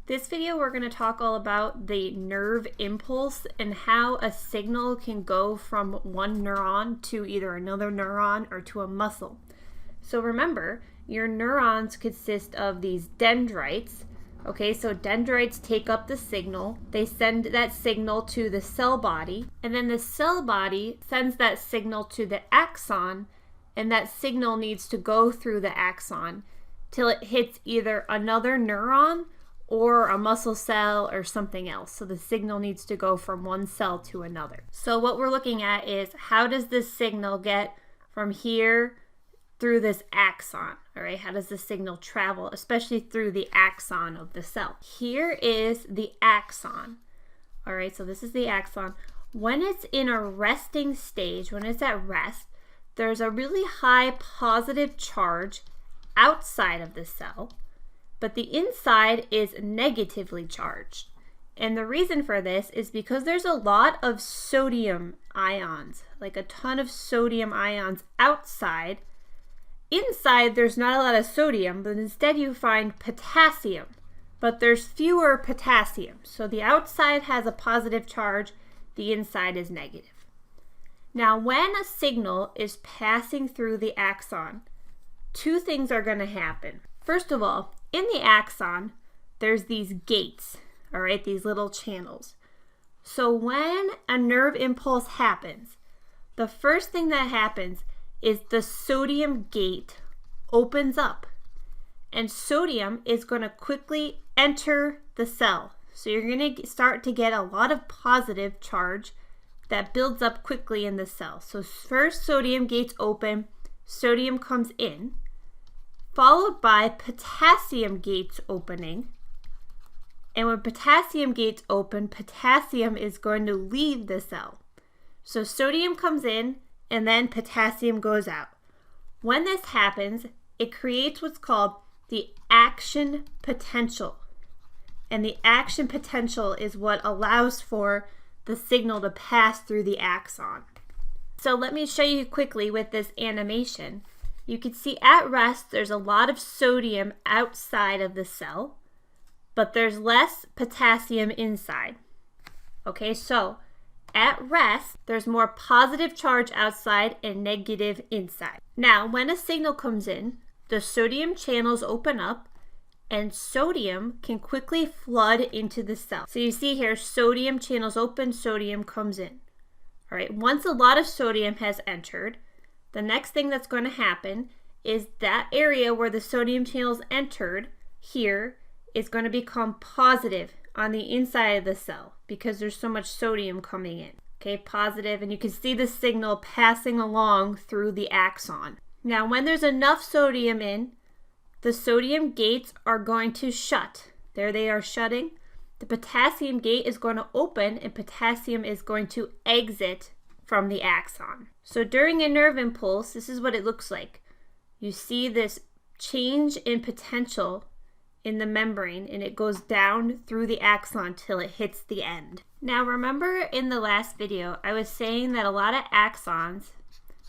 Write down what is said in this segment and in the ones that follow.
This video we're going to talk all about the nerve impulse and how a signal can go from one neuron to either another neuron or to a muscle. So remember, your neurons consist of these dendrites. Okay, so dendrites take up the signal, they send that signal to the cell body, and then the cell body sends that signal to the axon, and that signal needs to go through the axon till it hits either another neuron or a muscle cell or something else. So the signal needs to go from one cell to another. So what we're looking at is how does this signal get from here through this axon, all right? How does the signal travel, especially through the axon of the cell? Here is the axon, all right? So this is the axon. When it's in a resting stage, when it's at rest, there's a really high positive charge outside of the cell, but the inside is negatively charged. And the reason for this is because there's a lot of sodium ions, like a ton of sodium ions outside. Inside, there's not a lot of sodium, but instead you find potassium, but there's fewer potassium. So the outside has a positive charge, the inside is negative. Now, when a signal is passing through the axon, two things are going to happen. First of all, in the axon, there's these gates, all right, these little channels. So when a nerve impulse happens, the first thing that happens is the sodium gate opens up, and sodium is going to quickly enter the cell. So you're going to start to get a lot of positive charge that builds up quickly in the cell. So first sodium gates open, sodium comes in, followed by potassium gates opening. And when potassium gates open, potassium is going to leave the cell. So sodium comes in and then potassium goes out. When this happens, it creates what's called the action potential. And the action potential is what allows for the signal to pass through the axon. So let me show you quickly with this animation. You can see at rest there's a lot of sodium outside of the cell, but there's less potassium inside. Okay, so at rest there's more positive charge outside and negative inside. Now, when a signal comes in, the sodium channels open up and sodium can quickly flood into the cell. So you see here, sodium channels open, sodium comes in. All right, once a lot of sodium has entered, the next thing that's going to happen is that area where the sodium channels entered here is going to become positive on the inside of the cell because there's so much sodium coming in. Okay, positive, and you can see the signal passing along through the axon. Now, when there's enough sodium in, the sodium gates are going to shut. There they are shutting. The potassium gate is going to open and potassium is going to exit from the axon. So during a nerve impulse, this is what it looks like. You see this change in potential in the membrane, and it goes down through the axon till it hits the end. Now remember in the last video, I was saying that a lot of axons,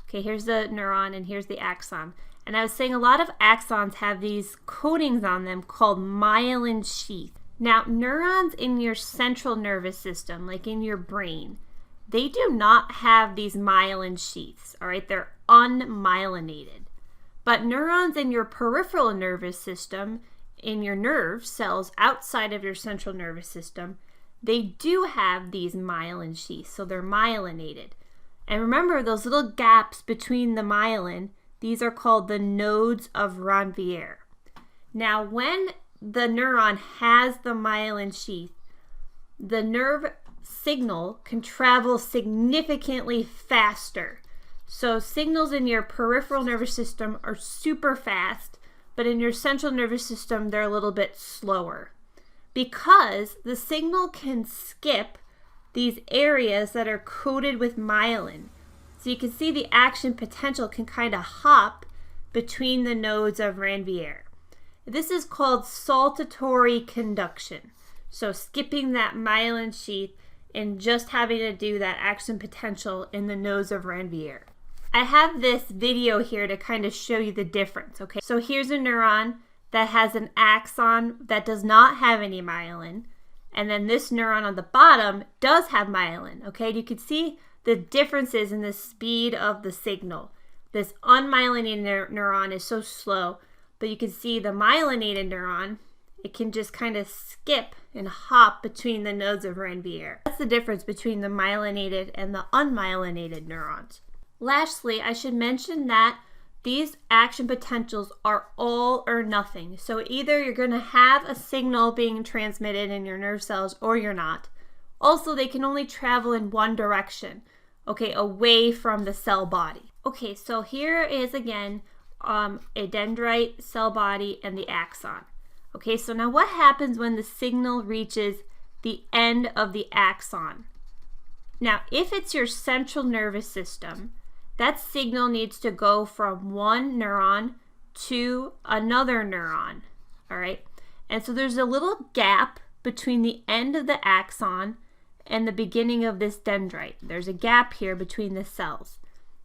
okay, here's the neuron and here's the axon, and I was saying a lot of axons have these coatings on them called myelin sheath. Now neurons in your central nervous system, like in your brain, they do not have these myelin sheaths, all right? They're unmyelinated. But neurons in your peripheral nervous system, in your nerve cells outside of your central nervous system, they do have these myelin sheaths, so they're myelinated. And remember those little gaps between the myelin, these are called the nodes of Ranvier. Now, when the neuron has the myelin sheath, the nerve signal can travel significantly faster. So signals in your peripheral nervous system are super fast, but in your central nervous system, they're a little bit slower because the signal can skip these areas that are coated with myelin. So you can see the action potential can kind of hop between the nodes of Ranvier. This is called saltatory conduction. So skipping that myelin sheath and just having to do that action potential in the nodes of Ranvier. I have this video here to kind of show you the difference, okay? So here's a neuron that has an axon that does not have any myelin. And then this neuron on the bottom does have myelin. Okay, you can see the differences in the speed of the signal. This unmyelinated neuron is so slow, but you can see the myelinated neuron, it can just kind of skip and hop between the nodes of Ranvier. That's the difference between the myelinated and the unmyelinated neurons. Lastly, I should mention that these action potentials are all or nothing. So either you're going to have a signal being transmitted in your nerve cells or you're not. Also, they can only travel in one direction, okay, away from the cell body. Okay, so here is again a dendrite, cell body, and the axon. Okay, so now what happens when the signal reaches the end of the axon? Now, if it's your central nervous system, that signal needs to go from one neuron to another neuron, all right? And so there's a little gap between the end of the axon and the beginning of this dendrite. There's a gap here between the cells.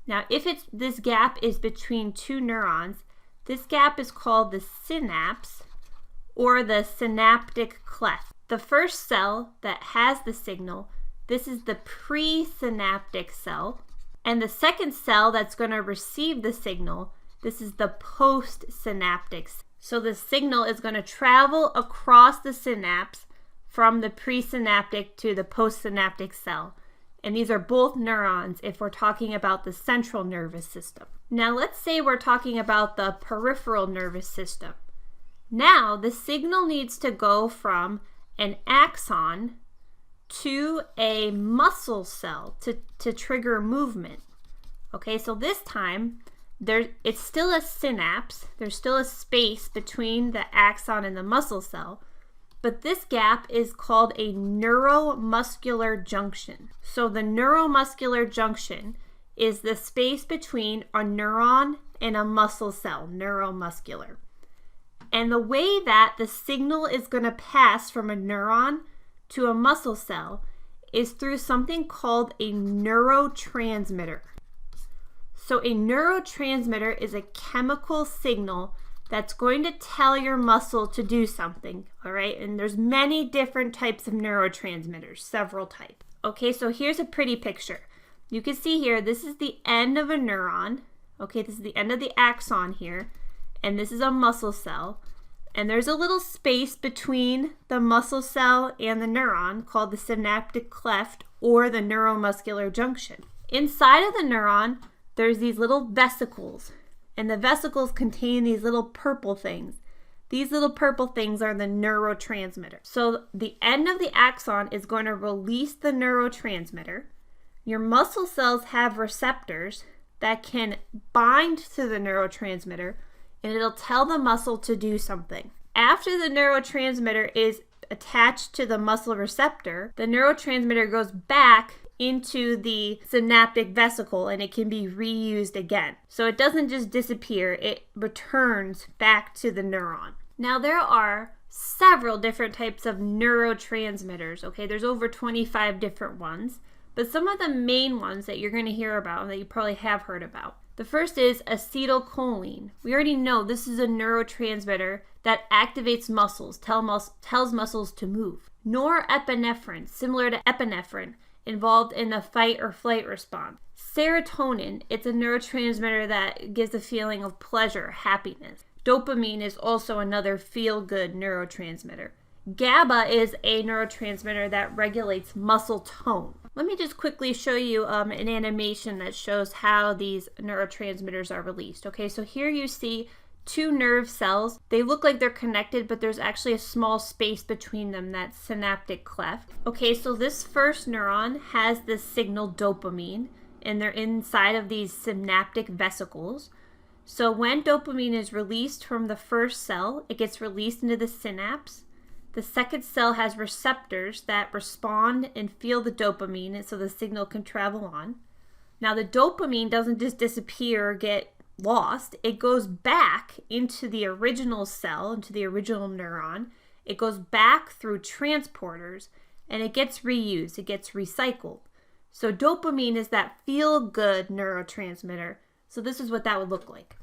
Now, if this gap is between two neurons, this gap is called the synapse or the synaptic cleft. The first cell that has the signal, this is the presynaptic cell. And the second cell that's going to receive the signal, this is the postsynaptic. So the signal is going to travel across the synapse from the presynaptic to the postsynaptic cell. And these are both neurons if we're talking about the central nervous system. Now let's say we're talking about the peripheral nervous system. Now the signal needs to go from an axon to a muscle cell to trigger movement. Okay, so this time it's still a synapse. There's still a space between the axon and the muscle cell, but this gap is called a neuromuscular junction. So the neuromuscular junction is the space between a neuron and a muscle cell, neuromuscular. And the way that the signal is going to pass from a neuron to a muscle cell is through something called a neurotransmitter. So a neurotransmitter is a chemical signal that's going to tell your muscle to do something, all right? And there's many different types of neurotransmitters, several types. Okay, so here's a pretty picture. You can see here, this is the end of a neuron. Okay, this is the end of the axon here, and this is a muscle cell. And there's a little space between the muscle cell and the neuron called the synaptic cleft or the neuromuscular junction. Inside of the neuron, there's these little vesicles, and the vesicles contain these little purple things. These little purple things are the neurotransmitter. So the end of the axon is going to release the neurotransmitter. Your muscle cells have receptors that can bind to the neurotransmitter, and it'll tell the muscle to do something. After the neurotransmitter is attached to the muscle receptor, the neurotransmitter goes back into the synaptic vesicle and it can be reused again. So it doesn't just disappear, it returns back to the neuron. Now there are several different types of neurotransmitters, okay? There's over 25 different ones, but some of the main ones that you're going to hear about and that you probably have heard about. The first is acetylcholine. We already know this is a neurotransmitter that activates muscles, tells muscles to move. Norepinephrine, similar to epinephrine, involved in the fight or flight response. Serotonin, it's a neurotransmitter that gives a feeling of pleasure, happiness. Dopamine is also another feel-good neurotransmitter. GABA is a neurotransmitter that regulates muscle tone. Let me just quickly show you an animation that shows how these neurotransmitters are released. Okay, so here you see two nerve cells. They look like they're connected, but there's actually a small space between them, that synaptic cleft. Okay, so this first neuron has the signal dopamine, and they're inside of these synaptic vesicles. So when dopamine is released from the first cell, it gets released into the synapse. The second cell has receptors that respond and feel the dopamine, and so the signal can travel on. Now the dopamine doesn't just disappear or get lost. It goes back into the original cell, into the original neuron. It goes back through transporters and it gets reused, it gets recycled. So dopamine is that feel-good neurotransmitter. So this is what that would look like.